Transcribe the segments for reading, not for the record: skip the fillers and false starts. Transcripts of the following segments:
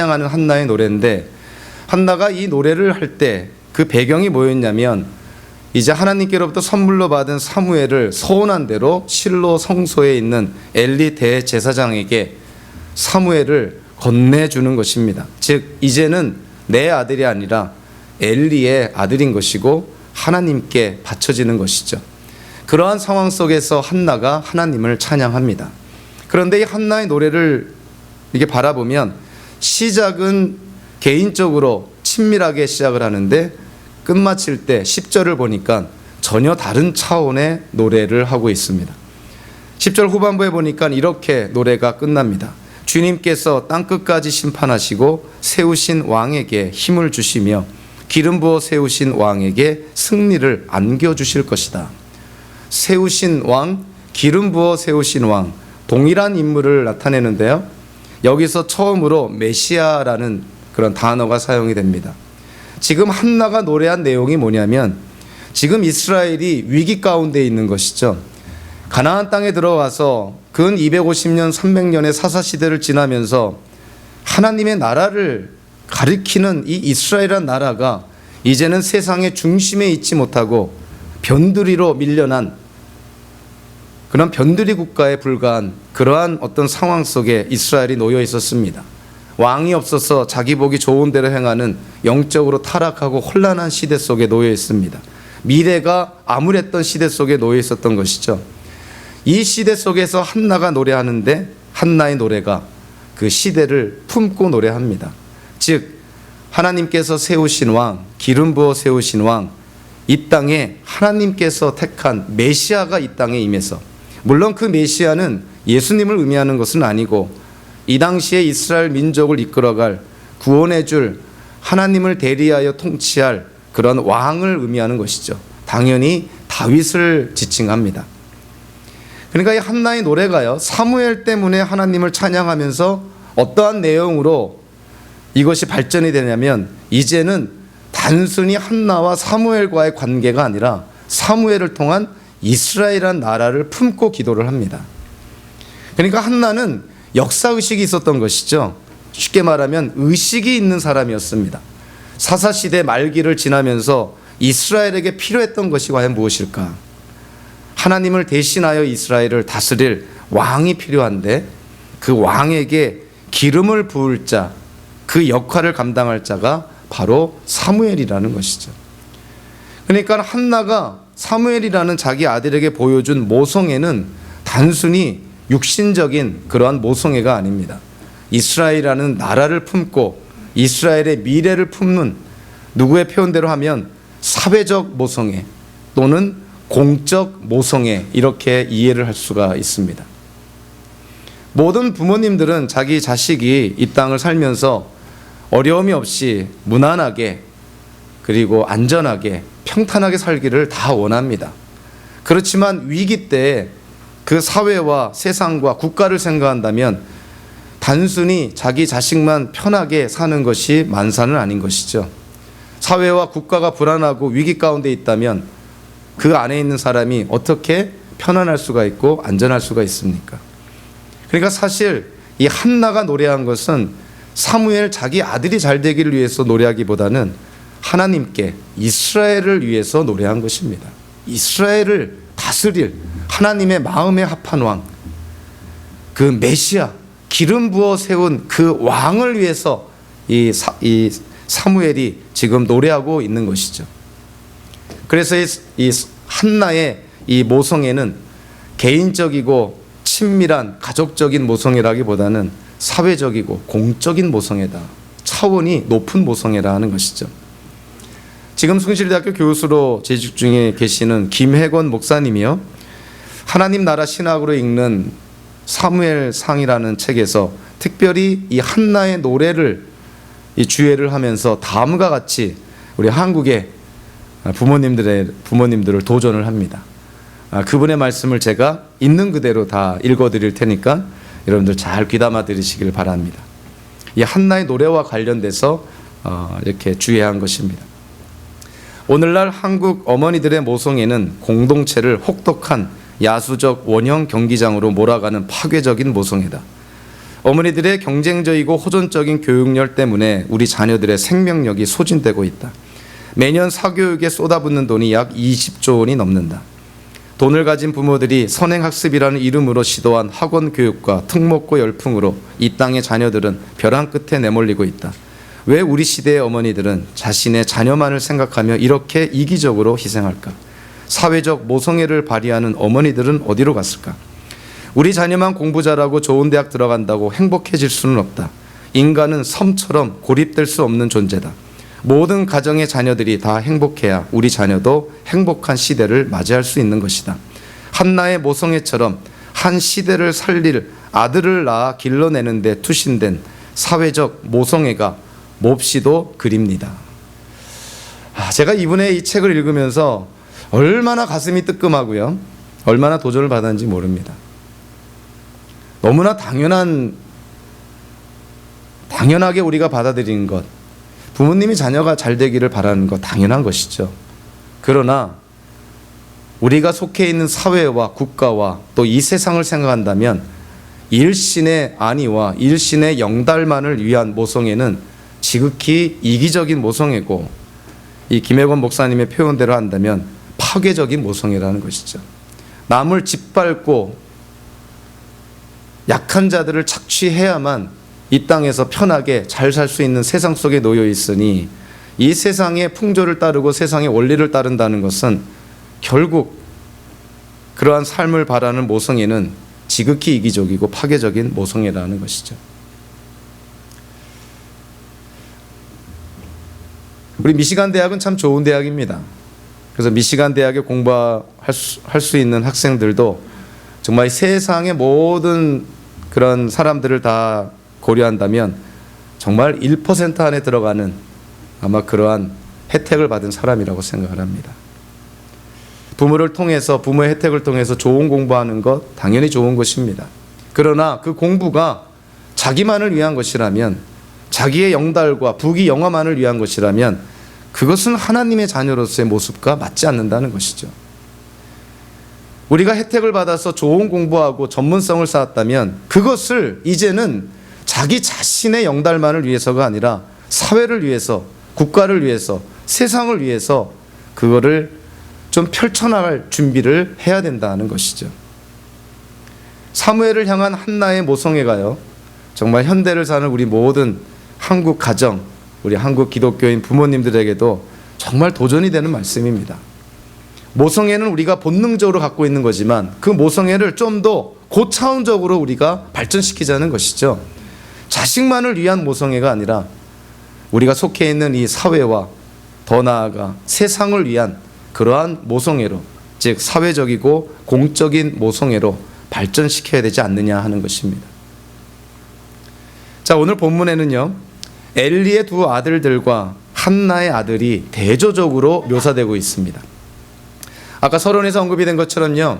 찬양하는 한나의 노래인데, 한나가 이 노래를 할 때 그 배경이 뭐였냐면, 이제 하나님께로부터 선물로 받은 사무엘을 서운한 대로 실로 성소에 있는 엘리 대제사장에게 사무엘을 건네주는 것입니다. 즉 이제는 내 아들이 아니라 엘리의 아들인 것이고 하나님께 바쳐지는 것이죠. 그러한 상황 속에서 한나가 하나님을 찬양합니다. 그런데 이 한나의 노래를 이렇게 바라보면 시작은 개인적으로 친밀하게 시작을 하는데 끝마칠 때 10절을 보니까 전혀 다른 차원의 노래를 하고 있습니다. 10절 후반부에 보니까 이렇게 노래가 끝납니다. 주님께서 땅끝까지 심판하시고 세우신 왕에게 힘을 주시며 기름 부어 세우신 왕에게 승리를 안겨주실 것이다. 세우신 왕, 기름 부어 세우신 왕, 동일한 인물을 나타내는데요. 여기서 처음으로 메시아라는 그런 단어가 사용이 됩니다. 지금 한나가 노래한 내용이 뭐냐면, 지금 이스라엘이 위기 가운데 있는 것이죠. 가나안 땅에 들어가서 근 250년 300년의 사사시대를 지나면서 하나님의 나라를 가리키는 이 이스라엘이라는 나라가 이제는 세상의 중심에 있지 못하고 변두리로 밀려난 그런 변두리 국가에 불과한 그러한 어떤 상황 속에 이스라엘이 놓여 있었습니다. 왕이 없어서 자기 보기 좋은 대로 행하는 영적으로 타락하고 혼란한 시대 속에 놓여 있습니다. 미래가 암울했던 시대 속에 놓여 있었던 것이죠. 이 시대 속에서 한나가 노래하는데, 한나의 노래가 그 시대를 품고 노래합니다. 즉 하나님께서 세우신 왕, 기름 부어 세우신 왕, 이 땅에 하나님께서 택한 메시아가 이 땅에 임해서, 물론 그 메시아는 예수님을 의미하는 것은 아니고 이 당시에 이스라엘 민족을 이끌어갈 구원해 줄 하나님을 대리하여 통치할 그런 왕을 의미하는 것이죠. 당연히 다윗을 지칭합니다. 그러니까 이 한나의 노래가요, 사무엘 때문에 하나님을 찬양하면서 어떠한 내용으로 이것이 발전이 되냐면, 이제는 단순히 한나와 사무엘과의 관계가 아니라 사무엘을 통한 이스라엘이라는 나라를 품고 기도를 합니다. 그러니까 한나는 역사의식이 있었던 것이죠. 쉽게 말하면 의식이 있는 사람이었습니다. 사사시대 말기를 지나면서 이스라엘에게 필요했던 것이 과연 무엇일까? 하나님을 대신하여 이스라엘을 다스릴 왕이 필요한데, 그 왕에게 기름을 부을 자, 그 역할을 감당할 자가 바로 사무엘이라는 것이죠. 그러니까 한나가 사무엘이라는 자기 아들에게 보여준 모성애는 단순히 육신적인 그러한 모성애가 아닙니다. 이스라엘이라는 나라를 품고 이스라엘의 미래를 품는, 누구의 표현대로 하면 사회적 모성애 또는 공적 모성애, 이렇게 이해를 할 수가 있습니다. 모든 부모님들은 자기 자식이 이 땅을 살면서 어려움이 없이 무난하게 그리고 안전하게 평탄하게 살기를 다 원합니다. 그렇지만 위기 때에 그 사회와 세상과 국가를 생각한다면 단순히 자기 자식만 편하게 사는 것이 만사는 아닌 것이죠. 사회와 국가가 불안하고 위기 가운데 있다면 그 안에 있는 사람이 어떻게 편안할 수가 있고 안전할 수가 있습니까? 그러니까 사실 이 한나가 노래한 것은 사무엘 자기 아들이 잘 되기를 위해서 노래하기보다는 하나님께 이스라엘을 위해서 노래한 것입니다. 이스라엘을 다스릴 하나님의 마음에 합한 왕, 그 메시아, 기름 부어 세운 그 왕을 위해서 이 사무엘이 지금 노래하고 있는 것이죠. 그래서 이 한나의 이 모성애는 개인적이고 친밀한 가족적인 모성애라기보다는 사회적이고 공적인 모성애다, 차원이 높은 모성애라 하는 것이죠. 지금 숭실대학교 교수로 재직 중에 계시는 김혜권 목사님이요, 하나님 나라 신학으로 읽는 사무엘상이라는 책에서 특별히 이 한나의 노래를 이 주예를 하면서 다음과 같이 우리 한국의 부모님들을 도전을 합니다. 그분의 말씀을 제가 있는 그대로 다 읽어드릴 테니까 여러분들 잘 귀담아 들으시길 바랍니다. 이 한나의 노래와 관련돼서 이렇게 주예한 것입니다. 오늘날 한국 어머니들의 모성애는 공동체를 혹독한 야수적 원형 경기장으로 몰아가는 파괴적인 모성애다. 어머니들의 경쟁적이고 호전적인 교육열 때문에 우리 자녀들의 생명력이 소진되고 있다. 매년 사교육에 쏟아붓는 돈이 약 20조 원이 넘는다. 돈을 가진 부모들이 선행학습이라는 이름으로 시도한 학원 교육과 특목고 열풍으로 이 땅의 자녀들은 벼랑 끝에 내몰리고 있다. 왜 우리 시대의 어머니들은 자신의 자녀만을 생각하며 이렇게 이기적으로 희생할까? 사회적 모성애를 발휘하는 어머니들은 어디로 갔을까? 우리 자녀만 공부 잘하고 좋은 대학 들어간다고 행복해질 수는 없다. 인간은 섬처럼 고립될 수 없는 존재다. 모든 가정의 자녀들이 다 행복해야 우리 자녀도 행복한 시대를 맞이할 수 있는 것이다. 한나의 모성애처럼 한 시대를 살릴 아들을 낳아 길러내는 데 투신된 사회적 모성애가 몹시도 그립니다. 제가 이분의 이 책을 읽으면서 얼마나 가슴이 뜨끔하고요, 얼마나 도전을 받았는지 모릅니다. 너무나 당연하게 우리가 받아들이는 것, 부모님이 자녀가 잘 되기를 바라는 것 당연한 것이죠. 그러나 우리가 속해 있는 사회와 국가와 또 이 세상을 생각한다면 일신의 안위와 일신의 영달만을 위한 모성애는 지극히 이기적인 모성애고, 이 김혜권 목사님의 표현대로 한다면 파괴적인 모성애라는 것이죠. 남을 짓밟고 약한 자들을 착취해야만 이 땅에서 편하게 잘 살 수 있는 세상 속에 놓여 있으니, 이 세상의 풍조를 따르고 세상의 원리를 따른다는 것은 결국 그러한 삶을 바라는 모성애는 지극히 이기적이고 파괴적인 모성애라는 것이죠. 우리 미시간 대학은 참 좋은 대학입니다. 그래서 미시간 대학에 공부할 수 있는 학생들도 정말 세상의 모든 그런 사람들을 다 고려한다면 정말 1% 안에 들어가는 아마 그러한 혜택을 받은 사람이라고 생각을 합니다. 부모를 통해서, 부모의 혜택을 통해서 좋은 공부하는 것 당연히 좋은 것입니다. 그러나 그 공부가 자기만을 위한 것이라면, 자기의 영달과 부귀 영화만을 위한 것이라면 그것은 하나님의 자녀로서의 모습과 맞지 않는다는 것이죠. 우리가 혜택을 받아서 좋은 공부하고 전문성을 쌓았다면 그것을 이제는 자기 자신의 영달만을 위해서가 아니라 사회를 위해서, 국가를 위해서, 세상을 위해서 그거를 좀 펼쳐나갈 준비를 해야 된다는 것이죠. 사무엘을 향한 한나의 모성애가요, 정말 현대를 사는 우리 모든 한국 가정, 우리 한국 기독교인 부모님들에게도 정말 도전이 되는 말씀입니다. 모성애는 우리가 본능적으로 갖고 있는 거지만 그 모성애를 좀 더 고차원적으로 우리가 발전시키자는 것이죠. 자식만을 위한 모성애가 아니라 우리가 속해 있는 이 사회와 더 나아가 세상을 위한 그러한 모성애로, 즉 사회적이고 공적인 모성애로 발전시켜야 되지 않느냐 하는 것입니다. 자, 오늘 본문에는요, 엘리의 두 아들들과 한나의 아들이 대조적으로 묘사되고 있습니다. 아까 서론에서 언급이 된 것처럼요,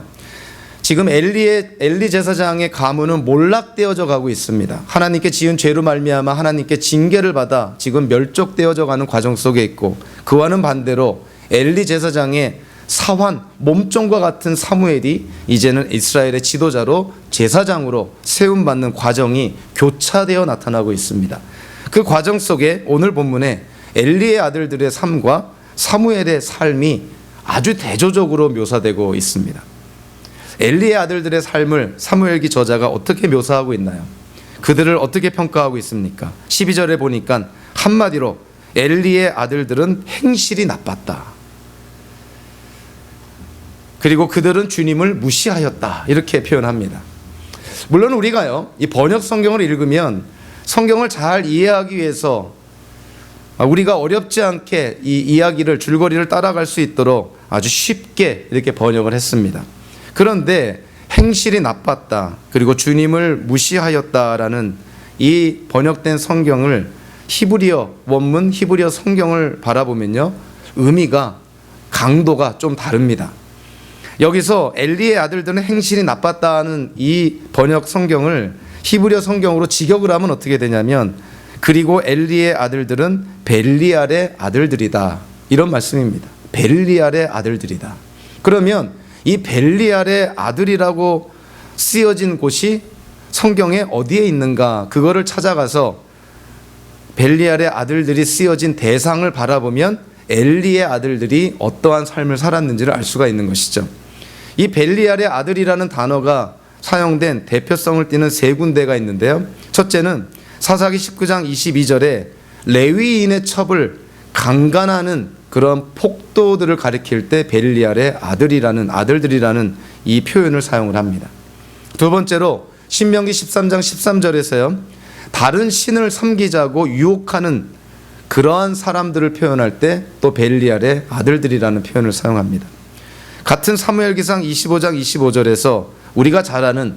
지금 엘리 제사장의 가문은 몰락되어져 가고 있습니다. 하나님께 지은 죄로 말미암아 하나님께 징계를 받아 지금 멸족되어져 가는 과정 속에 있고, 그와는 반대로 엘리 제사장의 사환, 몸종과 같은 사무엘이 이제는 이스라엘의 지도자로, 제사장으로 세움받는 과정이 교차되어 나타나고 있습니다. 그 과정 속에 오늘 본문에 엘리의 아들들의 삶과 사무엘의 삶이 아주 대조적으로 묘사되고 있습니다. 엘리의 아들들의 삶을 사무엘기 저자가 어떻게 묘사하고 있나요? 그들을 어떻게 평가하고 있습니까? 12절에 보니까 한마디로 엘리의 아들들은 행실이 나빴다. 그리고 그들은 주님을 무시하였다. 이렇게 표현합니다. 물론 우리가요, 이 번역 성경을 읽으면 성경을 잘 이해하기 위해서 우리가 어렵지 않게 이 이야기를, 줄거리를 따라갈 수 있도록 아주 쉽게 이렇게 번역을 했습니다. 그런데 행실이 나빴다, 그리고 주님을 무시하였다라는 이 번역된 성경을 히브리어 원문, 히브리어 성경을 바라보면요, 의미가, 강도가 좀 다릅니다. 여기서 엘리의 아들들은 행실이 나빴다는 이 번역 성경을 히브리어 성경으로 직역을 하면 어떻게 되냐면, 그리고 엘리의 아들들은 벨리알의 아들들이다, 이런 말씀입니다. 벨리알의 아들들이다. 그러면 이 벨리알의 아들이라고 쓰여진 곳이 성경에 어디에 있는가 그거를 찾아가서 벨리알의 아들들이 쓰여진 대상을 바라보면 엘리의 아들들이 어떠한 삶을 살았는지를 알 수가 있는 것이죠. 이 벨리알의 아들이라는 단어가 사용된 대표성을 띠는 세 군데가 있는데요. 첫째는 사사기 19장 22절에 레위인의 첩을 강간하는 그런 폭도들을 가리킬 때 벨리알의 아들들이라는 이 표현을 사용을 합니다. 두 번째로 신명기 13장 13절에서요. 다른 신을 섬기자고 유혹하는 그러한 사람들을 표현할 때 또 벨리알의 아들들이라는 표현을 사용합니다. 같은 사무엘기상 25장 25절에서 우리가 잘 아는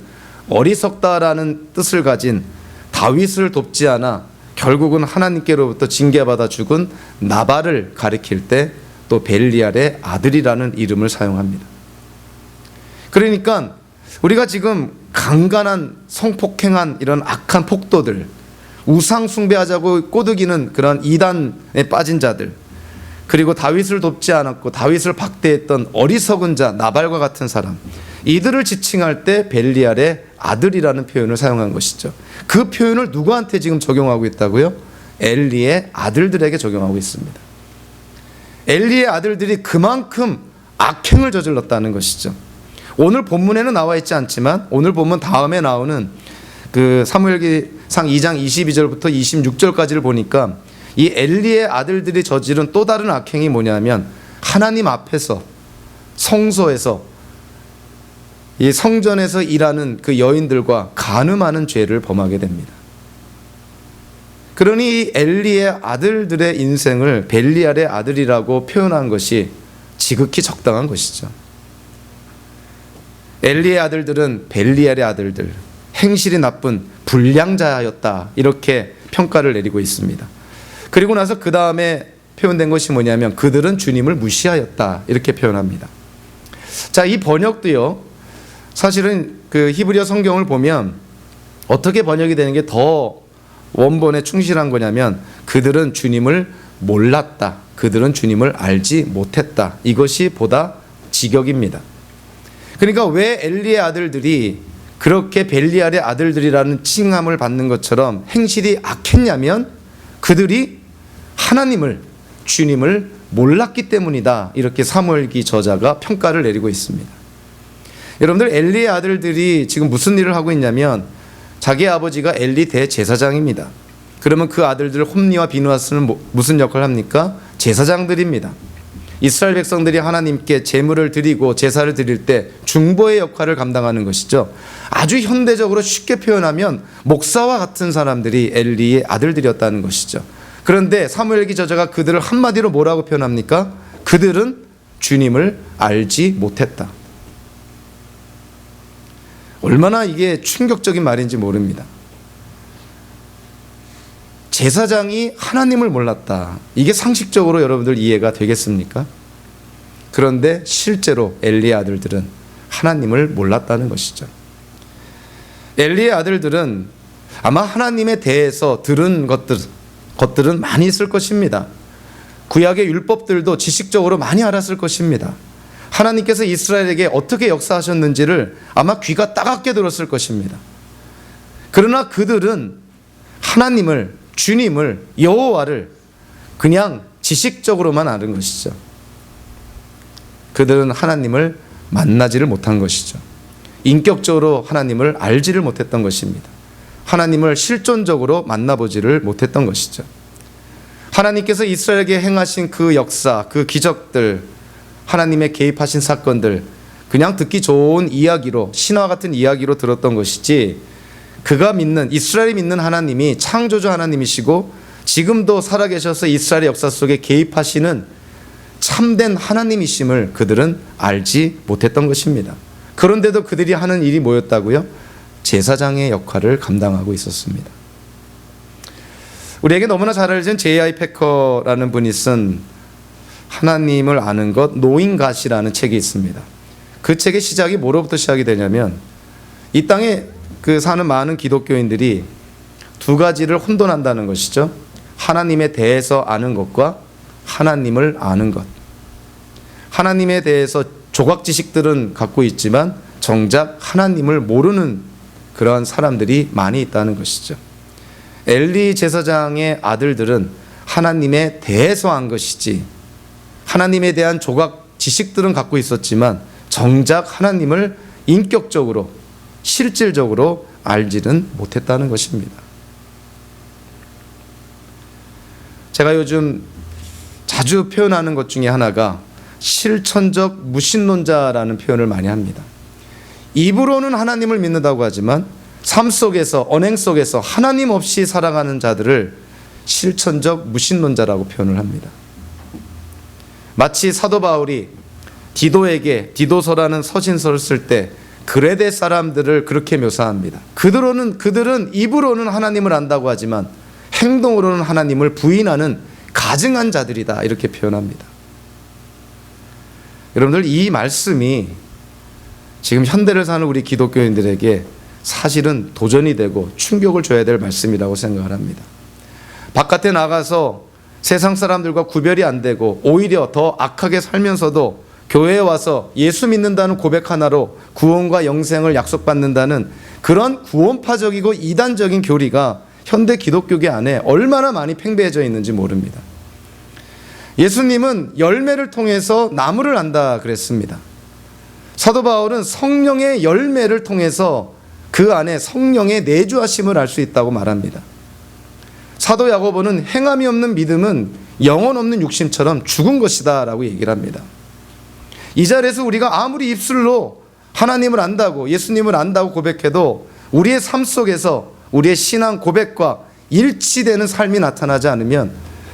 어리석다라는 뜻을 가진 다윗을 돕지 않아 결국은 하나님께로부터 징계받아 죽은 나발을 가리킬 때 또 벨리알의 아들이라는 이름을 사용합니다. 그러니까 우리가 지금 강간한 성폭행한 이런 악한 폭도들, 우상 숭배하자고 꼬드기는 그런 이단에 빠진 자들, 그리고 다윗을 돕지 않았고 다윗을 박대했던 어리석은 자 나발과 같은 사람, 이들을 지칭할 때 벨리알의 아들이라는 표현을 사용한 것이죠. 그 표현을 누구한테 지금 적용하고 있다고요? 엘리의 아들들에게 적용하고 있습니다. 엘리의 아들들이 그만큼 악행을 저질렀다는 것이죠. 오늘 본문에는 나와 있지 않지만 오늘 본문 다음에 나오는 그 사무엘기상 2장 22절부터 26절까지를 보니까 이 엘리의 아들들이 저지른 또 다른 악행이 뭐냐면 하나님 앞에서 성소에서 이 성전에서 일하는 그 여인들과 간음하는 죄를 범하게 됩니다. 그러니 엘리의 아들들의 인생을 벨리알의 아들이라고 표현한 것이 지극히 적당한 것이죠. 엘리의 아들들은 벨리알의 아들들, 행실이 나쁜 불량자였다 이렇게 평가를 내리고 있습니다. 그리고 나서 그 다음에 표현된 것이 뭐냐면 그들은 주님을 무시하였다 이렇게 표현합니다. 자, 이 번역도요 사실은 그 히브리어 성경을 보면 어떻게 번역이 되는 게 더 원본에 충실한 거냐면 그들은 주님을 몰랐다, 그들은 주님을 알지 못했다, 이것이 보다 직역입니다. 그러니까 왜 엘리의 아들들이 그렇게 벨리알의 아들들이라는 칭함을 받는 것처럼 행실이 악했냐면 그들이 하나님을, 주님을 몰랐기 때문이다 이렇게 사무엘기 저자가 평가를 내리고 있습니다. 여러분들 엘리의 아들들이 지금 무슨 일을 하고 있냐면 자기 아버지가 엘리 대제사장입니다. 그러면 그 아들들 홈니와 비누아스는 무슨 역할을 합니까? 제사장들입니다. 이스라엘 백성들이 하나님께 제물을 드리고 제사를 드릴 때 중보의 역할을 감당하는 것이죠. 아주 현대적으로 쉽게 표현하면 목사와 같은 사람들이 엘리의 아들들이었다는 것이죠. 그런데 사무엘기 저자가 그들을 한마디로 뭐라고 표현합니까? 그들은 주님을 알지 못했다. 얼마나 이게 충격적인 말인지 모릅니다. 제사장이 하나님을 몰랐다. 이게 상식적으로 여러분들 이해가 되겠습니까? 그런데 실제로 엘리의 아들들은 하나님을 몰랐다는 것이죠. 엘리의 아들들은 아마 하나님에 대해서 들은 것들은 많이 있을 것입니다. 구약의 율법들도 지식적으로 많이 알았을 것입니다. 하나님께서 이스라엘에게 어떻게 역사하셨는지를 아마 귀가 따갑게 들었을 것입니다. 그러나 그들은 하나님을, 주님을, 여호와를 그냥 지식적으로만 아는 것이죠. 그들은 하나님을 만나지를 못한 것이죠. 인격적으로 하나님을 알지를 못했던 것입니다. 하나님을 실존적으로 만나보지를 못했던 것이죠. 하나님께서 이스라엘에게 행하신 그 역사, 그 기적들, 하나님의 개입하신 사건들 그냥 듣기 좋은 이야기로, 신화 같은 이야기로 들었던 것이지 그가 믿는, 이스라엘이 믿는 하나님이 창조주 하나님이시고 지금도 살아계셔서 이스라엘의 역사 속에 개입하시는 참된 하나님이심을 그들은 알지 못했던 것입니다. 그런데도 그들이 하는 일이 뭐였다고요? 제사장의 역할을 감당하고 있었습니다. 우리에게 너무나 잘 알려진 J.I. 패커라는 분이 쓴 하나님을 아는 것, Knowing God이라는 책이 있습니다. 그 책의 시작이 뭐로부터 시작이 되냐면 이 땅에 사는 많은 기독교인들이 두 가지를 혼돈한다는 것이죠. 하나님에 대해서 아는 것과 하나님을 아는 것. 하나님에 대해서 조각 지식들은 갖고 있지만 정작 하나님을 모르는 그러한 사람들이 많이 있다는 것이죠. 엘리 제사장의 아들들은 하나님에 대해서 한 것이지 하나님에 대한 조각 지식들은 갖고 있었지만 정작 하나님을 인격적으로 실질적으로 알지는 못했다는 것입니다. 제가 요즘 자주 표현하는 것 중에 하나가 실천적 무신론자라는 표현을 많이 합니다. 입으로는 하나님을 믿는다고 하지만 삶 속에서 언행 속에서 하나님 없이 살아가는 자들을 실천적 무신론자라고 표현을 합니다. 마치 사도 바울이 디도에게 디도서라는 서신서를 쓸 때 그레데 사람들을 그렇게 묘사합니다. 그들은 입으로는 하나님을 안다고 하지만 행동으로는 하나님을 부인하는 가증한 자들이다 이렇게 표현합니다. 여러분들 이 말씀이 지금 현대를 사는 우리 기독교인들에게 사실은 도전이 되고 충격을 줘야 될 말씀이라고 생각을 합니다. 바깥에 나가서 세상 사람들과 구별이 안 되고 오히려 더 악하게 살면서도 교회에 와서 예수 믿는다는 고백 하나로 구원과 영생을 약속받는다는 그런 구원파적이고 이단적인 교리가 현대 기독교계 안에 얼마나 많이 팽배해져 있는지 모릅니다. 예수님은 열매를 통해서 나무를 안다 그랬습니다. 사도 바울은 성령의 열매를 통해서 그 안에 성령의 내주하심을 알 수 있다고 말합니다. 사도 야고보는 행함이 없는 믿음은 영혼 없는 육신처럼 죽은 것이다 라고 얘기를 합니다. 이 자리에서 우리가 아무리 입술로 하나님을 안다고 예수님을 안다고 고백해도 우리의 삶 속에서 우리의 신앙 고백과 일치되는 삶이 나타나지 않으면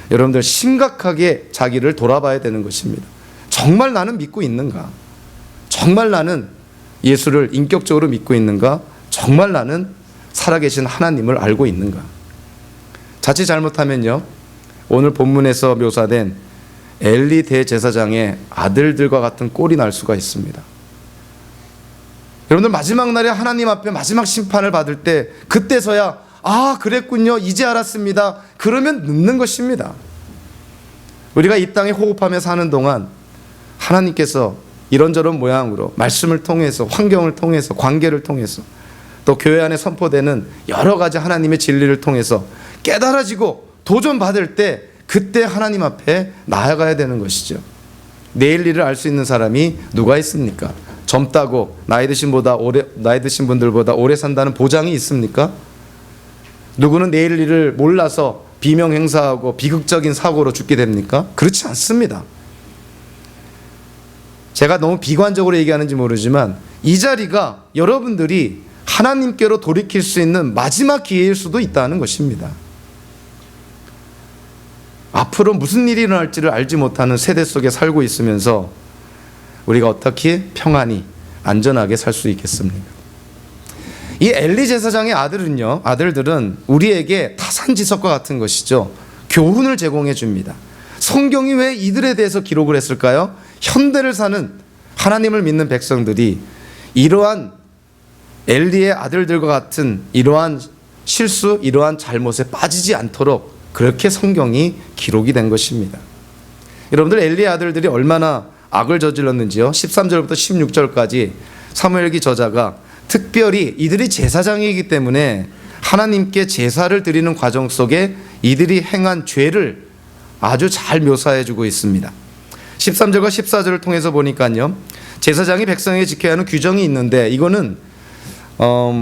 여러분들 심각하게 자기를 돌아봐야 되는 것입니다. 정말 나는 믿고 있는가? 정말 나는 예수를 인격적으로 믿고 있는가? 정말 나는 살아계신 하나님을 알고 있는가? 자칫 잘못하면요, 오늘 본문에서 묘사된 엘리 대제사장의 아들들과 같은 꼴이 날 수가 있습니다. 여러분들 마지막 날에 하나님 앞에 마지막 심판을 받을 때 그때서야 아 그랬군요 이제 알았습니다 그러면 늦는 것입니다. 우리가 이 땅에 호흡하며 사는 동안 하나님께서 이런저런 모양으로 말씀을 통해서 환경을 통해서 관계를 통해서 또 교회 안에 선포되는 여러 가지 하나님의 진리를 통해서 깨달아지고 도전받을 때 그때 하나님 앞에 나아가야 되는 것이죠. 내일 일을 알 수 있는 사람이 누가 있습니까? 젊다고 나이 드신 분들보다 오래 산다는 보장이 있습니까? 누구는 내일 일을 몰라서 비명 행사하고 비극적인 사고로 죽게 됩니까? 그렇지 않습니다. 제가 너무 비관적으로 얘기하는지 모르지만 이 자리가 여러분들이 하나님께로 돌이킬 수 있는 마지막 기회일 수도 있다는 것입니다. 앞으로 무슨 일이 일어날지를 알지 못하는 세대 속에 살고 있으면서 우리가 어떻게 평안히 안전하게 살 수 있겠습니까? 이 엘리 제사장의 아들들은 우리에게 타산지석과 같은 것이죠. 교훈을 제공해 줍니다. 성경이 왜 이들에 대해서 기록을 했을까요? 현대를 사는 하나님을 믿는 백성들이 이러한 엘리의 아들들과 같은 이러한 실수, 이러한 잘못에 빠지지 않도록 그렇게 성경이 기록이 된 것입니다. 여러분들 엘리의 아들들이 얼마나 악을 저질렀는지요. 13절부터 16절까지 사무엘기 저자가 특별히 이들이 제사장이기 때문에 하나님께 제사를 드리는 과정 속에 이들이 행한 죄를 아주 잘 묘사해 주고 있습니다. 13절과 14절을 통해서 보니까요, 제사장이 백성에게 지켜야 하는 규정이 있는데 이거는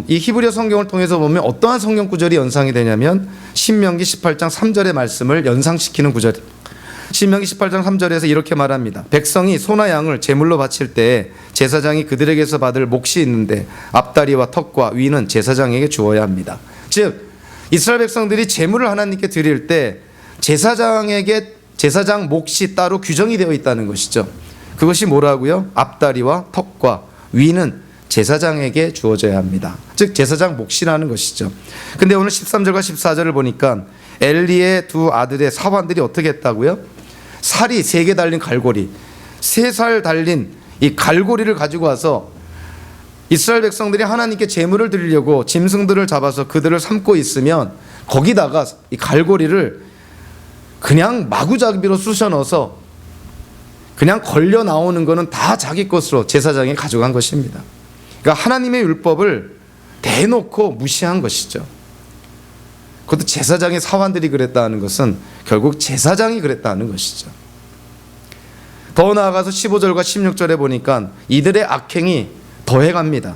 이 히브리어 성경을 통해서 보면 어떠한 성경 구절이 연상이 되냐면 신명기 18장 3절의 말씀을 연상시키는 구절. 신명기 18장 3절에서 이렇게 말합니다. 백성이 소나 양을 제물로 바칠 때 제사장이 그들에게서 받을 몫이 있는데 앞다리와 턱과 위는 제사장에게 주어야 합니다. 즉 이스라엘 백성들이 제물을 하나님께 드릴 때 제사장에게 제사장 몫이 따로 규정이 되어 있다는 것이죠. 그것이 뭐라고요? 앞다리와 턱과 위는 제사장에게 주어져야 합니다. 즉 제사장 몫이라는 것이죠. 근데 오늘 13절과 14절을 보니까 엘리의 두 아들의 사환들이 어떻게 했다고요? 살이 3개 달린 갈고리, 3살 달린 이 갈고리를 가지고 와서 이스라엘 백성들이 하나님께 제물을 드리려고 짐승들을 잡아서 그들을 삶고 있으면 거기다가 이 갈고리를 그냥 마구잡이로 쑤셔 넣어서 그냥 걸려 나오는 거는 다 자기 것으로 제사장이 가져간 것입니다. 그러니까 하나님의 율법을 대놓고 무시한 것이죠. 그것도 제사장의 사환들이 그랬다는 것은 결국 제사장이 그랬다는 것이죠. 더 나아가서 15절과 16절에 보니까 이들의 악행이 더해갑니다.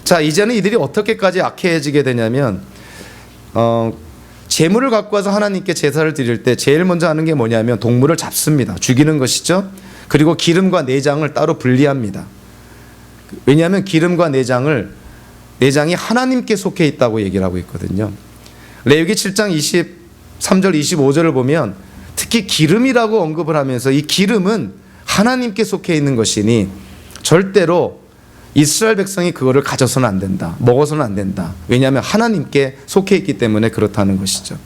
자, 이제는 이들이 어떻게까지 악해지게 되냐면 제물을 갖고 와서 하나님께 제사를 드릴 때 제일 먼저 하는 게 뭐냐면 동물을 잡습니다. 죽이는 것이죠. 그리고 기름과 내장을 따로 분리합니다. 왜냐하면 기름과 내장이 하나님께 속해 있다고 얘기를 하고 있거든요. 레위기 7장 23절 25절을 보면 특히 기름이라고 언급을 하면서 이 기름은 하나님께 속해 있는 것이니 절대로 이스라엘 백성이 그거를 가져서는 안 된다. 먹어서는 안 된다. 왜냐하면 하나님께 속해 있기 때문에 그렇다는 것이죠.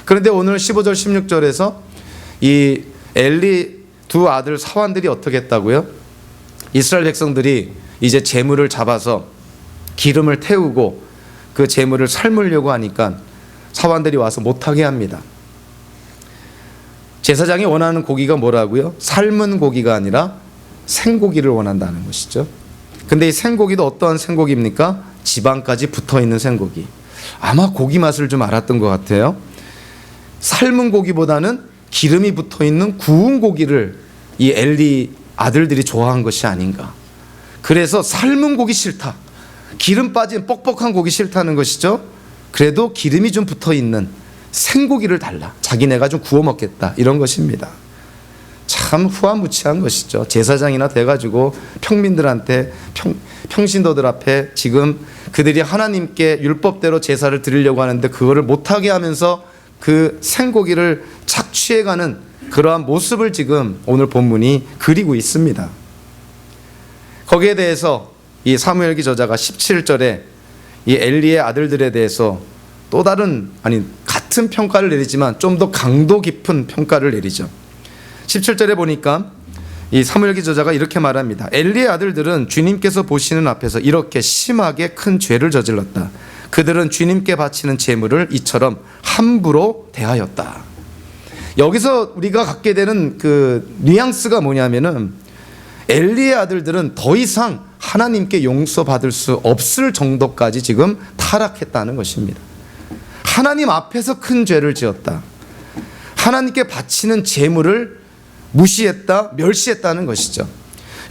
그런데 오늘 15절 16절에서 이 엘리 두 아들 사환들이 어떻게 했다고요? 이스라엘 백성들이 이제 제물을 잡아서 기름을 태우고 그 제물을 삶으려고 하니까 사환들이 와서 못하게 합니다. 제사장이 원하는 고기가 뭐라고요? 삶은 고기가 아니라 생고기를 원한다는 것이죠. 근데 이 생고기도 어떠한 생고기입니까? 지방까지 붙어있는 생고기. 아마 고기 맛을 좀 알았던 것 같아요. 삶은 고기보다는 기름이 붙어있는 구운 고기를 이 엘리 아들들이 좋아한 것이 아닌가. 그래서 삶은 고기 싫다. 기름 빠진 뻑뻑한 고기 싫다는 것이죠. 그래도 기름이 좀 붙어있는 생고기를 달라. 자기네가 좀 구워 먹겠다. 이런 것입니다. 참 후한무치한 것이죠. 제사장이나 돼가지고 평민들한테 평신도들 앞에 지금 그들이 하나님께 율법대로 제사를 드리려고 하는데 그거를 못하게 하면서 그 생고기를 착취해가는 그러한 모습을 지금 오늘 본문이 그리고 있습니다. 거기에 대해서 이 사무엘기 저자가 17절에 이 엘리의 아들들에 대해서 또 다른 같은 평가를 내리지만 좀 더 강도 깊은 평가를 내리죠. 17절에 보니까 이 사무엘기 저자가 이렇게 말합니다. 엘리의 아들들은 주님께서 보시는 앞에서 이렇게 심하게 큰 죄를 저질렀다. 그들은 주님께 바치는 제물을 이처럼 함부로 대하였다. 여기서 우리가 갖게 되는 그 뉘앙스가 뭐냐면은 엘리의 아들들은 더 이상 하나님께 용서받을 수 없을 정도까지 지금 타락했다는 것입니다. 하나님 앞에서 큰 죄를 지었다. 하나님께 바치는 제물을 무시했다, 멸시했다는 것이죠.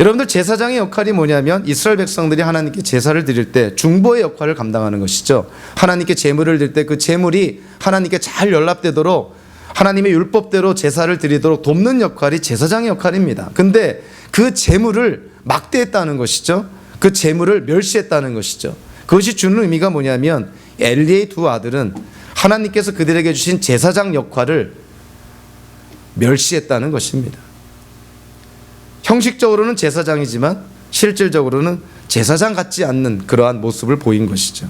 여러분들 제사장의 역할이 뭐냐면 이스라엘 백성들이 하나님께 제사를 드릴 때 중보의 역할을 감당하는 것이죠. 하나님께 제물을 드릴 때 그 제물이 하나님께 잘 연락되도록 하나님의 율법대로 제사를 드리도록 돕는 역할이 제사장의 역할입니다. 근데 그 제물을 막대했다는 것이죠. 그 제물을 멸시했다는 것이죠. 그것이 주는 의미가 뭐냐면 엘리의 두 아들은 하나님께서 그들에게 주신 제사장 역할을 멸시했다는 것입니다. 형식적으로는 제사장이지만 실질적으로는 제사장 같지 않는 그러한 모습을 보인 것이죠.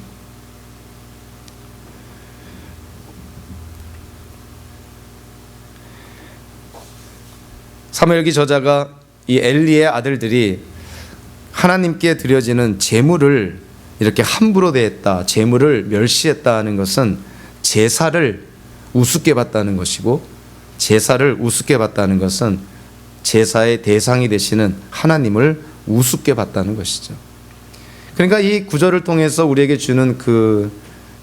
사무엘기 저자가 이 엘리의 아들들이 하나님께 드려지는 제물을 이렇게 함부로 대했다, 제물을 멸시했다는 것은 제사를 우습게 봤다는 것이고, 제사를 우습게 봤다는 것은 제사의 대상이 되시는 하나님을 우습게 봤다는 것이죠. 그러니까 이 구절을 통해서 우리에게 주는 그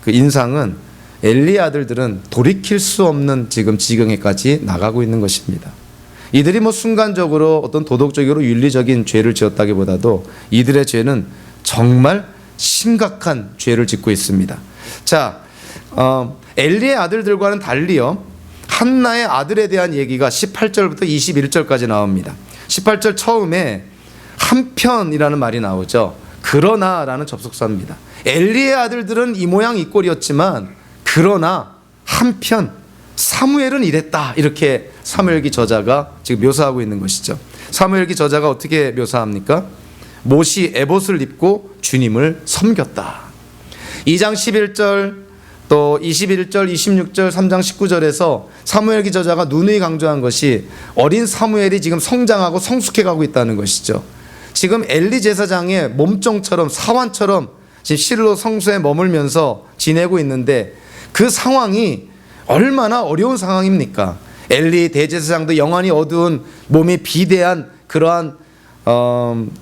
인상은 엘리의 아들들은 돌이킬 수 없는 지금 지경에까지 나가고 있는 것입니다. 이들이 순간적으로 어떤 도덕적으로 윤리적인 죄를 지었다기보다도 이들의 죄는 정말 심각한 죄를 짓고 있습니다. 자, 엘리의 아들들과는 달리요, 한나의 아들에 대한 얘기가 18절부터 21절까지 나옵니다. 18절 처음에 한편이라는 말이 나오죠. 그러나라는 접속사입니다. 엘리의 아들들은 이 모양 이 꼴이었지만 그러나 한편 사무엘은 이랬다, 이렇게 사무엘기 저자가 지금 묘사하고 있는 것이죠. 사무엘기 저자가 어떻게 묘사합니까? 못이 에봇을 입고 주님을 섬겼다. 2장 11절 또 21절, 26절, 3장 19절에서 사무엘기 저자가 누누이 강조한 것이 어린 사무엘이 지금 성장하고 성숙해가고 있다는 것이죠. 지금 엘리 제사장의 몸종처럼 사환처럼 지금 실로 성소에 머물면서 지내고 있는데 그 상황이 얼마나 어려운 상황입니까? 엘리 대제사장도 영안이 어두운 몸이 비대한 그러한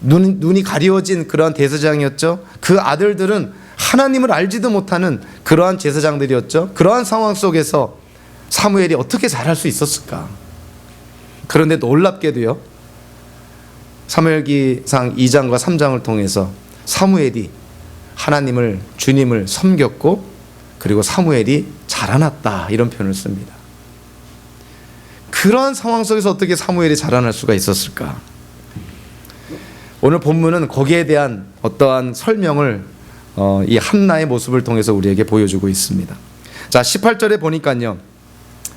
눈이 가리워진 그러한 대제사장이었죠. 그 아들들은 하나님을 알지도 못하는 그러한 제사장들이었죠. 그러한 상황 속에서 사무엘이 어떻게 잘할 수 있었을까? 그런데 놀랍게도요, 사무엘기상 2장과 3장을 통해서 사무엘이 하나님을, 주님을 섬겼고, 그리고 사무엘이 자라났다, 이런 표현을 씁니다. 그러한 상황 속에서 어떻게 사무엘이 자라날 수가 있었을까? 오늘 본문은 거기에 대한 어떠한 설명을 이 한나의 모습을 통해서 우리에게 보여주고 있습니다. 자, 18절에 보니까요,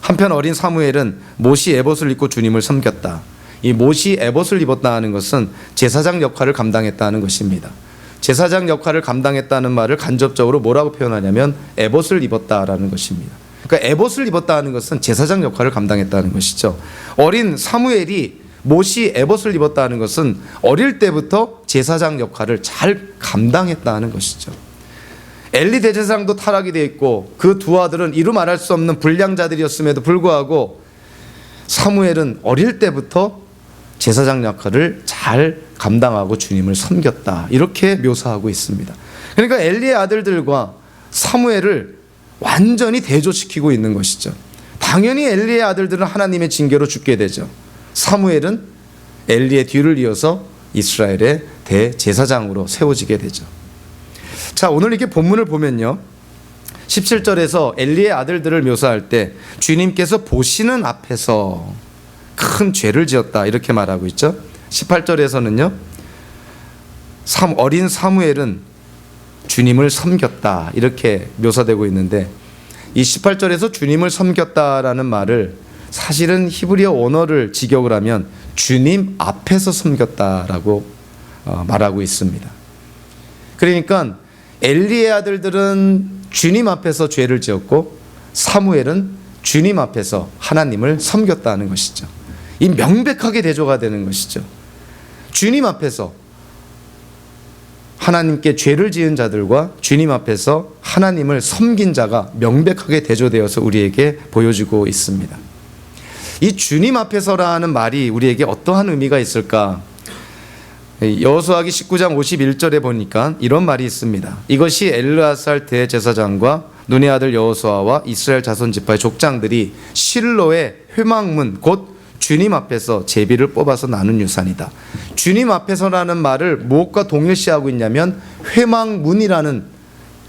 한편 어린 사무엘은 못이 에봇을 입고 주님을 섬겼다. 이 못이 에봇을 입었다 하는 것은 제사장 역할을 감당했다는 것입니다. 제사장 역할을 감당했다는 말을 간접적으로 뭐라고 표현하냐면 에봇을 입었다라는 것입니다. 그러니까 에봇을 입었다 하는 것은 제사장 역할을 감당했다는 것이죠. 어린 사무엘이 못이 에봇을 입었다 하는 것은 어릴 때부터 제사장 역할을 잘 감당했다 하는 것이죠. 엘리 대제사장도 타락이 되어 있고 그 두 아들은 이루 말할 수 없는 불량자들이었음에도 불구하고 사무엘은 어릴 때부터 제사장 역할을 잘 감당하고 주님을 섬겼다, 이렇게 묘사하고 있습니다. 그러니까 엘리의 아들들과 사무엘을 완전히 대조시키고 있는 것이죠. 당연히 엘리의 아들들은 하나님의 징계로 죽게 되죠. 사무엘은 엘리의 뒤를 이어서 이스라엘의 대제사장으로 세워지게 되죠. 자, 오늘 이렇게 본문을 보면요, 17절에서 엘리의 아들들을 묘사할 때 주님께서 보시는 앞에서 큰 죄를 지었다, 이렇게 말하고 있죠. 18절에서는요, 어린 사무엘은 주님을 섬겼다, 이렇게 묘사되고 있는데, 이 18절에서 주님을 섬겼다라는 말을 사실은 히브리어 원어를 직역을 하면 주님 앞에서 섬겼다라고 말하고 있습니다. 그러니까 엘리의 아들들은 주님 앞에서 죄를 지었고 사무엘은 주님 앞에서 하나님을 섬겼다는 것이죠. 이 명백하게 대조가 되는 것이죠. 주님 앞에서 하나님께 죄를 지은 자들과 주님 앞에서 하나님을 섬긴 자가 명백하게 대조되어서 우리에게 보여주고 있습니다. 이 주님 앞에서라는 말이 우리에게 어떠한 의미가 있을까? 여호수아기 19장 51절에 보니까 이런 말이 있습니다. 이것이 엘르아살 대제사장과 눈의 아들 여호수아와 이스라엘 자손 지파의 족장들이 실로의 회막문 곧 주님 앞에서 제비를 뽑아서 나눈 유산이다. 주님 앞에서라는 말을 무엇과 동일시하고 있냐면 회막문이라는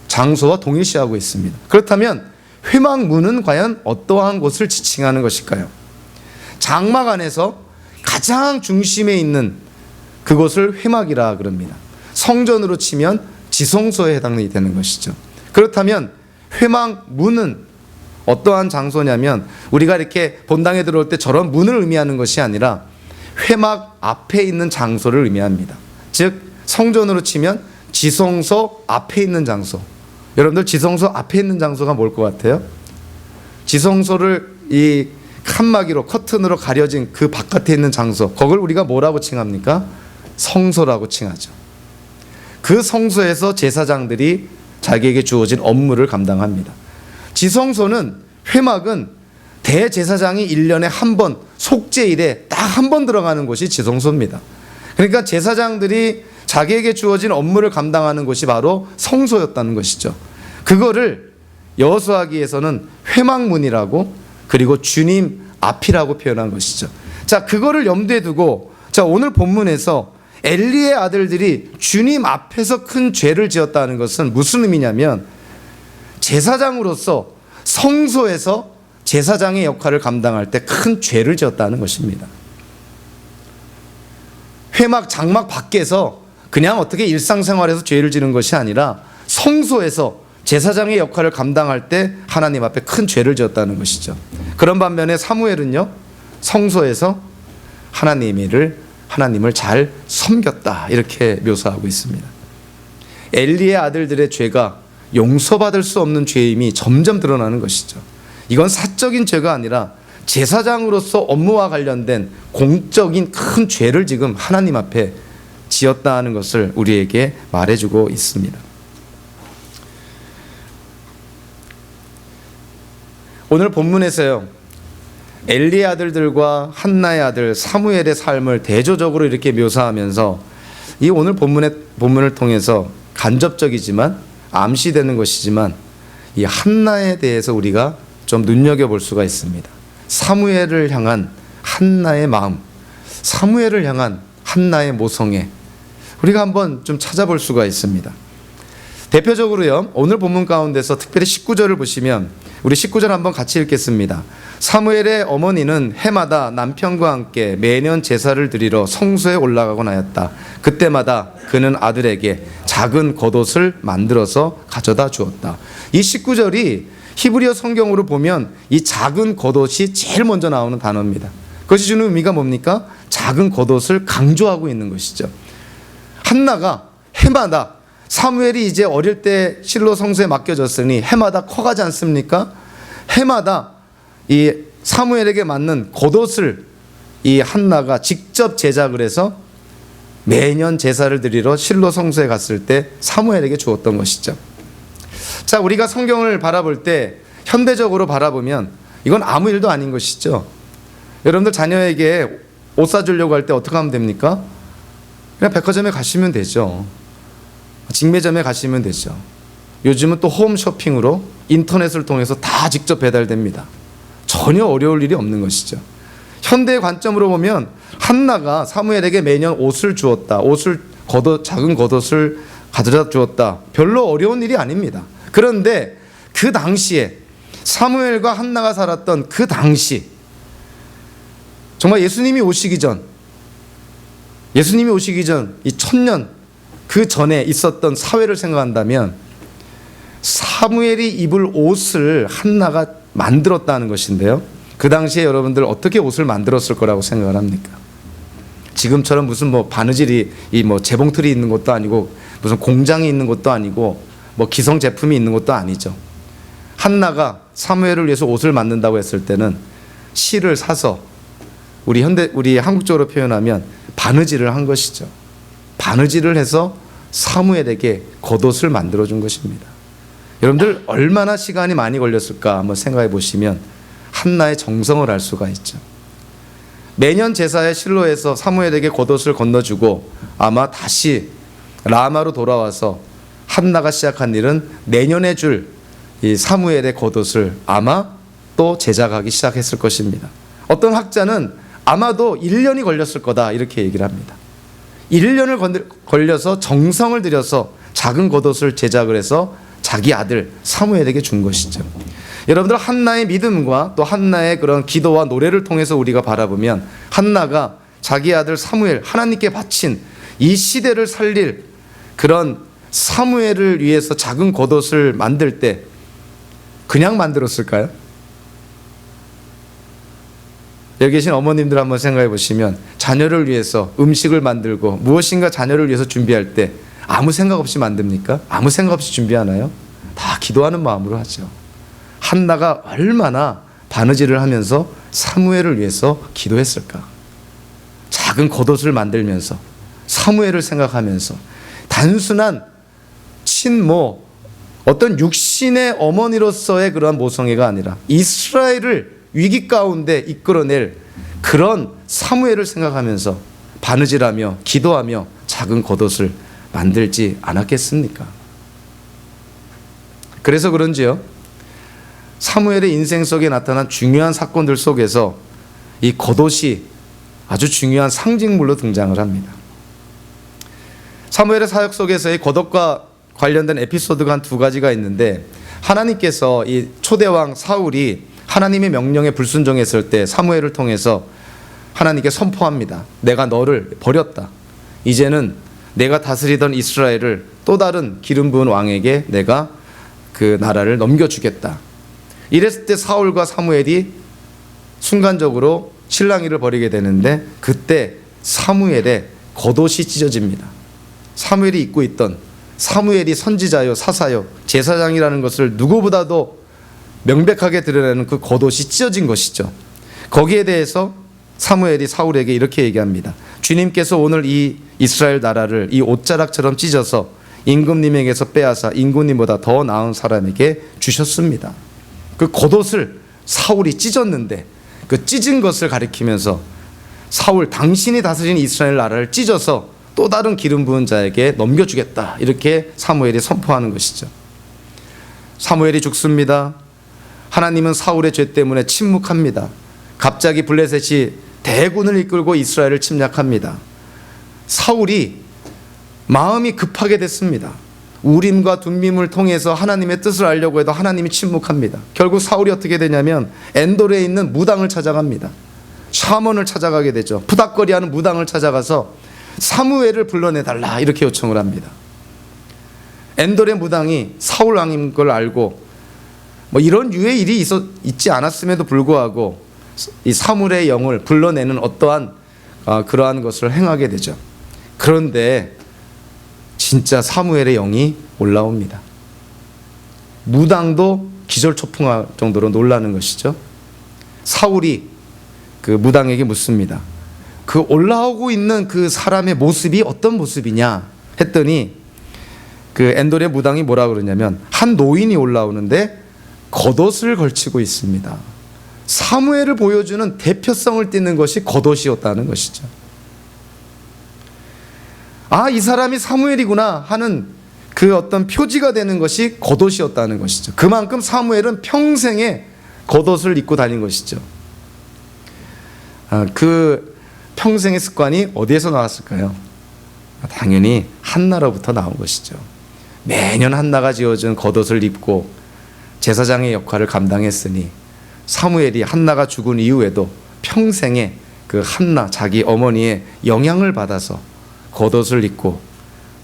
장소와 동일시하고 있습니다. 그렇다면 회막문은 과연 어떠한 곳을 지칭하는 것일까요? 장막 안에서 가장 중심에 있는 그곳을 회막이라 그럽니다. 성전으로 치면 지성소에 해당이 되는 것이죠. 그렇다면 회막문은 어떠한 장소냐면 우리가 이렇게 본당에 들어올 때 저런 문을 의미하는 것이 아니라 회막 앞에 있는 장소를 의미합니다. 즉 성전으로 치면 지성소 앞에 있는 장소. 여러분들 지성소 앞에 있는 장소가 뭘 것 같아요? 지성소를 이 칸막이로 커튼으로 가려진 그 바깥에 있는 장소, 그걸 우리가 뭐라고 칭합니까? 성소라고 칭하죠. 그 성소에서 제사장들이 자기에게 주어진 업무를 감당합니다. 지성소는, 회막은 대제사장이 1년에 한 번 속죄일에 딱 한 번 들어가는 곳이 지성소입니다. 그러니까 제사장들이 자기에게 주어진 업무를 감당하는 곳이 바로 성소였다는 것이죠. 그거를 여호수아기에서는 회막문이라고, 그리고 주님 앞이라고 표현한 것이죠. 자, 그거를 염두에 두고 자, 오늘 본문에서 엘리의 아들들이 주님 앞에서 큰 죄를 지었다는 것은 무슨 의미냐면 제사장으로서 성소에서 제사장의 역할을 감당할 때 큰 죄를 지었다는 것입니다. 회막 장막 밖에서 그냥 어떻게 일상생활에서 죄를 지는 것이 아니라 성소에서 제사장의 역할을 감당할 때 하나님 앞에 큰 죄를 지었다는 것이죠. 그런 반면에 사무엘은요, 성소에서 하나님을 잘 섬겼다, 이렇게 묘사하고 있습니다. 엘리의 아들들의 죄가 용서받을 수 없는 죄임이 점점 드러나는 것이죠. 이건 사적인 죄가 아니라 제사장으로서 업무와 관련된 공적인 큰 죄를 지금 하나님 앞에 지었다는 것을 우리에게 말해주고 있습니다. 오늘 본문에서요, 엘리의 아들들과 한나의 아들 사무엘의 삶을 대조적으로 이렇게 묘사하면서 이 오늘 본문을 통해서 간접적이지만 암시되는 것이지만 이 한나에 대해서 우리가 좀 눈여겨볼 수가 있습니다. 사무엘을 향한 한나의 마음, 사무엘을 향한 한나의 모성애, 우리가 한번 좀 찾아볼 수가 있습니다. 대표적으로요, 오늘 본문 가운데서 특별히 19절을 보시면 우리 19절 한번 같이 읽겠습니다. 사무엘의 어머니는 해마다 남편과 함께 매년 제사를 드리러 성소에 올라가곤 하였다. 그때마다 그는 아들에게 작은 겉옷을 만들어서 가져다 주었다. 이 19절이 히브리어 성경으로 보면 이 작은 겉옷이 제일 먼저 나오는 단어입니다. 그것이 주는 의미가 뭡니까? 작은 겉옷을 강조하고 있는 것이죠. 한나가 해마다, 사무엘이 이제 어릴 때 실로 성소에 맡겨졌으니 해마다 커가지 않습니까? 해마다 이 사무엘에게 맞는 겉옷을 이 한나가 직접 제작을 해서 매년 제사를 드리러 실로 성소에 갔을 때 사무엘에게 주었던 것이죠. 자, 우리가 성경을 바라볼 때 현대적으로 바라보면 이건 아무 일도 아닌 것이죠. 여러분들 자녀에게 옷 사주려고 할 때 어떻게 하면 됩니까? 그냥 백화점에 가시면 되죠. 직매점에 가시면 되죠. 요즘은 또 홈쇼핑으로 인터넷을 통해서 다 직접 배달됩니다. 전혀 어려울 일이 없는 것이죠. 현대의 관점으로 보면 한나가 사무엘에게 매년 옷을 주었다, 작은 겉옷을 가져다 주었다, 별로 어려운 일이 아닙니다. 그런데 그 당시에 사무엘과 한나가 살았던 그 당시, 정말 예수님이 오시기 전 이 1000년 그 전에 있었던 사회를 생각한다면 사무엘이 입을 옷을 한나가 만들었다는 것인데요, 그 당시에 여러분들 어떻게 옷을 만들었을 거라고 생각을 합니까? 지금처럼 무슨 바느질이 재봉틀이 있는 것도 아니고 무슨 공장이 있는 것도 아니고 기성 제품이 있는 것도 아니죠. 한나가 사무엘을 위해서 옷을 만든다고 했을 때는 실을 사서 우리 한국적으로 표현하면 바느질을 한 것이죠. 바느질을 해서 사무엘에게 겉옷을 만들어 준 것입니다. 여러분들 얼마나 시간이 많이 걸렸을까 한번 생각해 보시면 한나의 정성을 알 수가 있죠. 매년 제사의 실로에서 사무엘에게 겉옷을 건너주고 아마 다시 라마로 돌아와서 한나가 시작한 일은 내년에 줄 이 사무엘의 겉옷을 아마 또 제작하기 시작했을 것입니다. 어떤 학자는 아마도 1년이 걸렸을 거다 이렇게 얘기를 합니다. 1년을 걸려서 정성을 들여서 작은 겉옷을 제작을 해서 자기 아들 사무엘에게 준 것이죠. 여러분들 한나의 믿음과 또 한나의 그런 기도와 노래를 통해서 우리가 바라보면 한나가 자기 아들 사무엘, 하나님께 바친 이 시대를 살릴 그런 사무엘을 위해서 작은 겉옷을 만들 때 그냥 만들었을까요? 여기 계신 어머님들 한번 생각해 보시면 자녀를 위해서 음식을 만들고 무엇인가 자녀를 위해서 준비할 때 아무 생각 없이 만듭니까? 아무 생각 없이 준비하나요? 다 기도하는 마음으로 하죠. 한나가 얼마나 바느질을 하면서 사무엘을 위해서 기도했을까? 작은 겉옷을 만들면서 사무엘을 생각하면서 단순한 친모, 어떤 육신의 어머니로서의 그러한 모성애가 아니라 이스라엘을 위기 가운데 이끌어낼 그런 사무엘을 생각하면서 바느질하며 기도하며 작은 겉옷을 만들지 않았겠습니까? 그래서 그런지요, 사무엘의 인생 속에 나타난 중요한 사건들 속에서 이 겉옷이 아주 중요한 상징물로 등장을 합니다. 사무엘의 사역 속에서의 겉옷과 관련된 에피소드가 한 두 가지가 있는데, 하나님께서 이 초대왕 사울이 하나님의 명령에 불순종했을 때 사무엘을 통해서 하나님께 선포합니다. 내가 너를 버렸다. 이제는 내가 다스리던 이스라엘을 또 다른 기름 부은 왕에게 내가 그 나라를 넘겨주겠다. 이랬을 때 사울과 사무엘이 순간적으로 실랑이를 벌이게 되는데, 그때 사무엘의 겉옷이 찢어집니다. 사무엘이 입고 있던, 사무엘이 선지자요 사사요 제사장이라는 것을 누구보다도 명백하게 드러내는 그 겉옷이 찢어진 것이죠. 거기에 대해서 사무엘이 사울에게 이렇게 얘기합니다. 주님께서 오늘 이 이스라엘 나라를 이 옷자락처럼 찢어서 임금님에게서 빼앗아 임금님보다 더 나은 사람에게 주셨습니다. 그 겉옷을 사울이 찢었는데 그 찢은 것을 가리키면서 사울, 당신이 다스린 이스라엘 나라를 찢어서 또 다른 기름 부은 자에게 넘겨주겠다, 이렇게 사무엘이 선포하는 것이죠. 사무엘이 죽습니다. 하나님은 사울의 죄 때문에 침묵합니다. 갑자기 블레셋이 대군을 이끌고 이스라엘을 침략합니다. 사울이 마음이 급하게 됐습니다. 우림과 둠밈을 통해서 하나님의 뜻을 알려고 해도 하나님이 침묵합니다. 결국 사울이 어떻게 되냐면 엔돌에 있는 무당을 찾아갑니다. 샤먼을 찾아가게 되죠. 푸닥거리하는 무당을 찾아가서 사무엘을 불러내달라 이렇게 요청을 합니다. 엔돌의 무당이 사울 왕인 걸 알고 뭐 이런 유의 일이 있지 않았음에도 불구하고 이 사무엘의 영을 불러내는 어떠한 그러한 것을 행하게 되죠. 그런데 진짜 사무엘의 영이 올라옵니다. 무당도 기절초풍할 정도로 놀라는 것이죠. 사울이 그 무당에게 묻습니다. 그 올라오고 있는 그 사람의 모습이 어떤 모습이냐 했더니 그 엔돌의 무당이 뭐라 그러냐면 한 노인이 올라오는데 겉옷을 걸치고 있습니다. 사무엘을 보여주는 대표성을 띠는 것이 겉옷이었다는 것이죠. 아, 이 사람이 사무엘이구나 하는 그 어떤 표지가 되는 것이 겉옷이었다는 것이죠. 그만큼 사무엘은 평생에 겉옷을 입고 다닌 것이죠. 그 평생의 습관이 어디에서 나왔을까요? 당연히 한나로부터 나온 것이죠. 매년 한나가 지어준 겉옷을 입고 제사장의 역할을 감당했으니 사무엘이 한나가 죽은 이후에도 평생에 그 한나 자기 어머니의 영향을 받아서 겉옷을 입고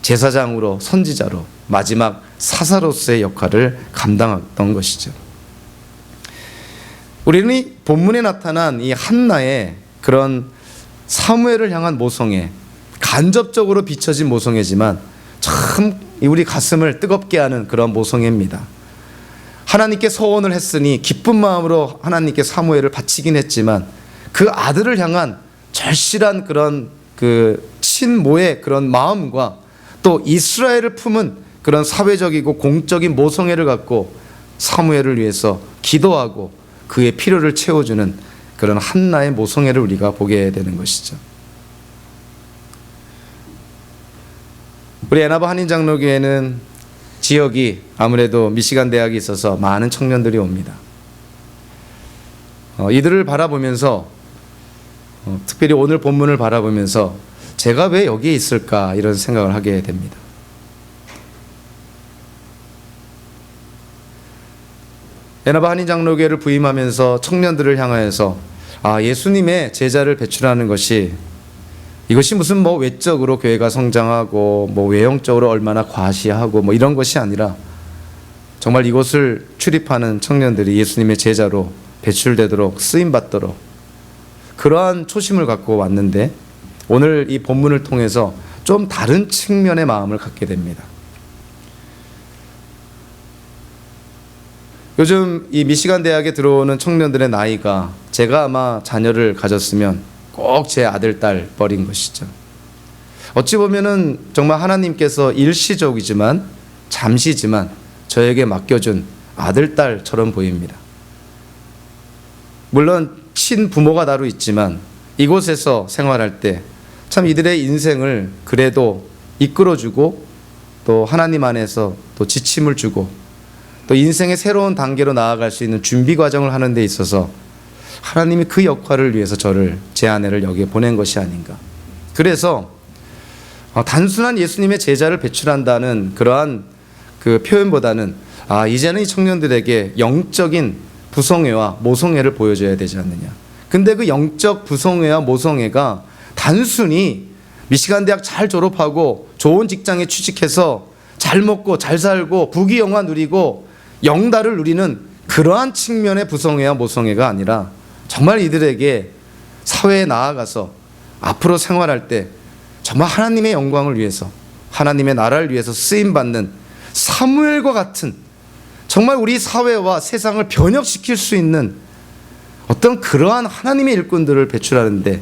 제사장으로 선지자로 마지막 사사로서의 역할을 감당했던 것이죠. 우리는 이 본문에 나타난 이 한나의 그런 사무엘을 향한 모성애, 간접적으로 비춰진 모성애지만 참 우리 가슴을 뜨겁게 하는 그런 모성애입니다. 하나님께 서원을 했으니 기쁜 마음으로 하나님께 사무엘을 바치긴 했지만 그 아들을 향한 절실한 그런 그 친모의 그런 마음과 또 이스라엘을 품은 그런 사회적이고 공적인 모성애를 갖고 사무엘을 위해서 기도하고 그의 필요를 채워주는 그런 한나의 모성애를 우리가 보게 되는 것이죠. 우리 애나바 한인장로교회는 지역이 아무래도 미시간 대학이 있어서 많은 청년들이 옵니다. 이들을 바라보면서 특별히 오늘 본문을 바라보면서 제가 왜 여기에 있을까 이런 생각을 하게 됩니다. 애나바 한인장로교회를 부임하면서 청년들을 향하여서 예수님의 제자를 배출하는 것이 이것이 무슨 뭐 외적으로 교회가 성장하고 뭐 외형적으로 얼마나 과시하고 뭐 이런 것이 아니라 정말 이곳을 출입하는 청년들이 예수님의 제자로 배출되도록 쓰임받도록 그러한 초심을 갖고 왔는데 오늘 이 본문을 통해서 좀 다른 측면의 마음을 갖게 됩니다. 요즘 이 미시간 대학에 들어오는 청년들의 나이가 제가 아마 자녀를 가졌으면 꼭 제 아들, 딸 뻘인 것이죠. 어찌 보면은 정말 하나님께서 일시적이지만 잠시지만 저에게 맡겨준 아들, 딸처럼 보입니다. 물론 친부모가 따로 있지만 이곳에서 생활할 때 참 이들의 인생을 그래도 이끌어주고 또 하나님 안에서 또 지침을 주고 또 인생의 새로운 단계로 나아갈 수 있는 준비 과정을 하는 데 있어서 하나님이 그 역할을 위해서 저를, 제 아내를 여기에 보낸 것이 아닌가. 그래서 단순한 예수님의 제자를 배출한다는 그러한 그 표현보다는 이제는 이 청년들에게 영적인 부성애와 모성애를 보여줘야 되지 않느냐. 근데 그 영적 부성애와 모성애가 단순히 미시간 대학 잘 졸업하고 좋은 직장에 취직해서 잘 먹고 잘 살고 부귀영화 누리고 영달을 누리는 그러한 측면의 부성애와 모성애가 아니라 정말 이들에게 사회에 나아가서 앞으로 생활할 때 정말 하나님의 영광을 위해서 하나님의 나라를 위해서 쓰임받는 사무엘과 같은 정말 우리 사회와 세상을 변혁시킬 수 있는 어떤 그러한 하나님의 일꾼들을 배출하는데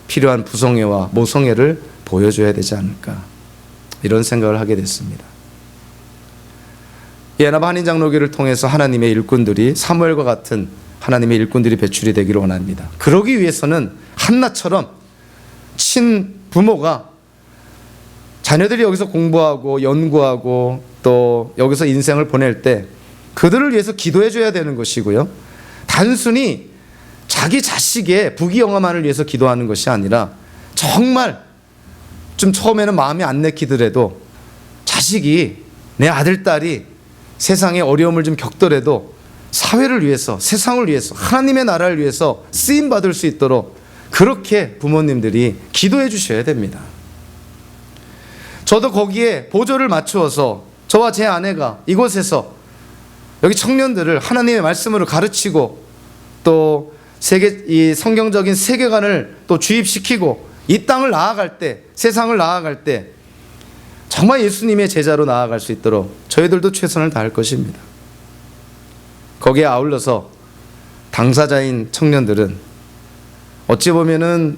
필요한 부성애와 모성애를 보여줘야 되지 않을까 이런 생각을 하게 됐습니다. 이 애나바 한인장로교를 통해서 하나님의 일꾼들이 사무엘과 같은 하나님의 일꾼들이 배출이 되기를 원합니다. 그러기 위해서는 한나처럼 친부모가 자녀들이 여기서 공부하고 연구하고 또 여기서 인생을 보낼 때 그들을 위해서 기도해 줘야 되는 것이고요. 단순히 자기 자식의 부귀영화만을 위해서 기도하는 것이 아니라 정말 좀 처음에는 마음이 안 내키더라도 자식이, 내 아들, 딸이 세상에 어려움을 좀 겪더라도 사회를 위해서, 세상을 위해서, 하나님의 나라를 위해서 쓰임받을 수 있도록 그렇게 부모님들이 기도해 주셔야 됩니다. 저도 거기에 보조를 맞추어서 저와 제 아내가 이곳에서 여기 청년들을 하나님의 말씀으로 가르치고 또 이 성경적인 세계관을 또 주입시키고 이 땅을 나아갈 때, 세상을 나아갈 때 정말 예수님의 제자로 나아갈 수 있도록 저희들도 최선을 다할 것입니다. 거기에 아울러서 당사자인 청년들은 어찌 보면은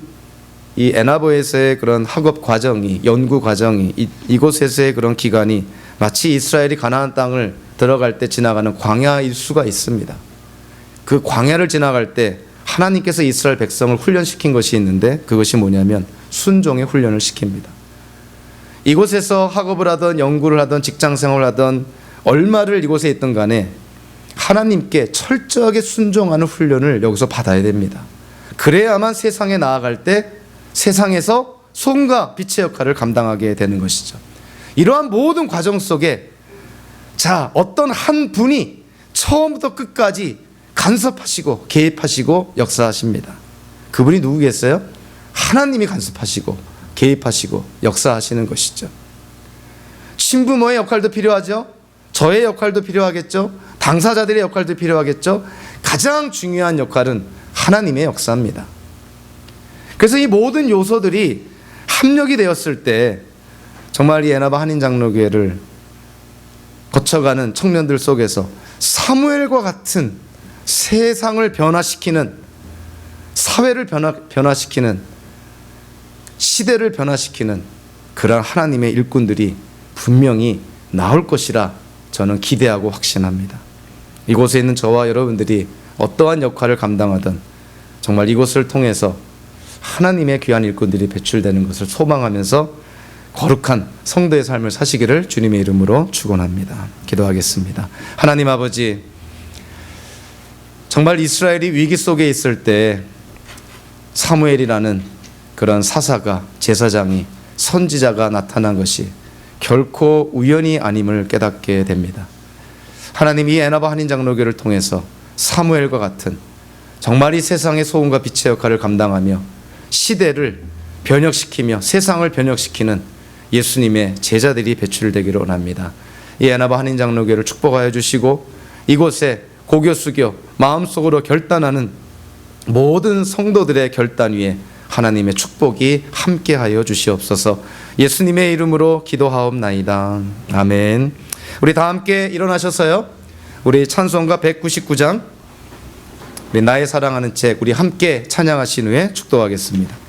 이 에나보에서의 그런 학업 과정이, 연구 과정이, 이곳에서의 그런 기간이 마치 이스라엘이 가나안 땅을 들어갈 때 지나가는 광야일 수가 있습니다. 그 광야를 지나갈 때 하나님께서 이스라엘 백성을 훈련시킨 것이 있는데 그것이 뭐냐면 순종의 훈련을 시킵니다. 이곳에서 학업을 하던 연구를 하던 직장생활을 하던 얼마를 이곳에 있던 간에 하나님께 철저하게 순종하는 훈련을 여기서 받아야 됩니다. 그래야만 세상에 나아갈 때 세상에서 소금과 빛의 역할을 감당하게 되는 것이죠. 이러한 모든 과정 속에 어떤 한 분이 처음부터 끝까지 간섭하시고 개입하시고 역사하십니다. 그분이 누구겠어요? 하나님이 간섭하시고 개입하시고 역사하시는 것이죠. 신부모의 역할도 필요하죠. 저의 역할도 필요하겠죠. 당사자들의 역할도 필요하겠죠. 가장 중요한 역할은 하나님의 역사입니다. 그래서 이 모든 요소들이 합력이 되었을 때 정말 이 에나바 한인장로교회를 거쳐가는 청년들 속에서 사무엘과 같은 세상을 변화시키는, 사회를 변화시키는, 시대를 변화시키는 그런 하나님의 일꾼들이 분명히 나올 것이라 저는 기대하고 확신합니다. 이곳에 있는 저와 여러분들이 어떠한 역할을 감당하든 정말 이곳을 통해서 하나님의 귀한 일꾼들이 배출되는 것을 소망하면서 거룩한 성도의 삶을 사시기를 주님의 이름으로 축원합니다. 기도하겠습니다. 하나님 아버지, 정말 이스라엘이 위기 속에 있을 때 사무엘이라는 그런 사사가, 제사장이, 선지자가 나타난 것이 결코 우연이 아님을 깨닫게 됩니다. 하나님, 이 에나바 한인장로교를 통해서 사무엘과 같은 정말 이 세상의 소금과 빛의 역할을 감당하며 시대를 변혁시키며 세상을 변혁시키는 예수님의 제자들이 배출되기를 원합니다. 이 에나바 한인장로교를 축복하여 주시고 이곳에 고교수교 마음속으로 결단하는 모든 성도들의 결단 위에 하나님의 축복이 함께하여 주시옵소서. 예수님의 이름으로 기도하옵나이다. 아멘. 우리 다 함께 일어나셔서요, 우리 찬송가 199장 우리 나의 사랑하는 책 우리 함께 찬양하신 후에 축도하겠습니다.